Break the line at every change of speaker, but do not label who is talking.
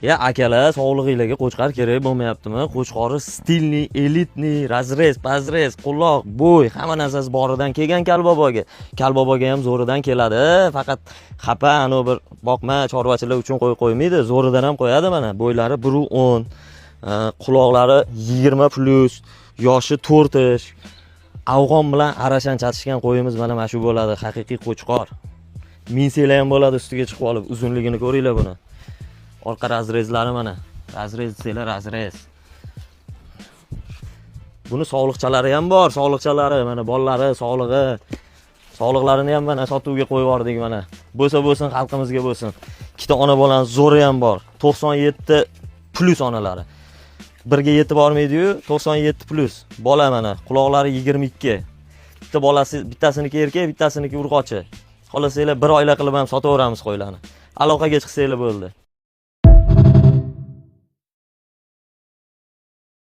Ya akalar, sog'lig'ingizga qo'chqar kerak bo'lmayaptimi? Qo'chqori stilniy, elitniy, razrez, pazrez, quloq, bo'y, hamma narsasi boridan kelgan Kalboboga. Kalboboga ham zo'ridan keladi. Faqat xafa bir boqma chorvachilar uchun qo'ymaydi. Zo'ridan ham qo'yadi mana. Bo'ylari 1.10, quloqlari 20+, yoshi 4. Afg'on bilan arashan chatishgan qo'yimiz mana shu bo'ladi, haqiqiy qo'chqor. Minsela ham bo'ladi ustiga chiqib olib, uzunligini ko'ringlar buni. Orqa razrezlari mana. Razrez desanglar razrez. Buni sog'liqchalari ham bor, sog'liqchalari mana bolalari sog'lig'i. Sog'liqlarini ham mana sotuvga qo'yib yubordik mana. Bo'lsa xalqimizga bo'lsin. Ikkita ona bolani zo'ri ham bor. 97+ onalari. Birga yetib bormaydi-yu, 97+. Bola mana, quloqlari 22. Bitta bolasi, bittasiniki erkak, bittasiniki urg'ochi. Xohlasanglar bir oila qilib ham sotaveramiz qo'ylarni. Aloqaga chiqsanglar bo'ldi.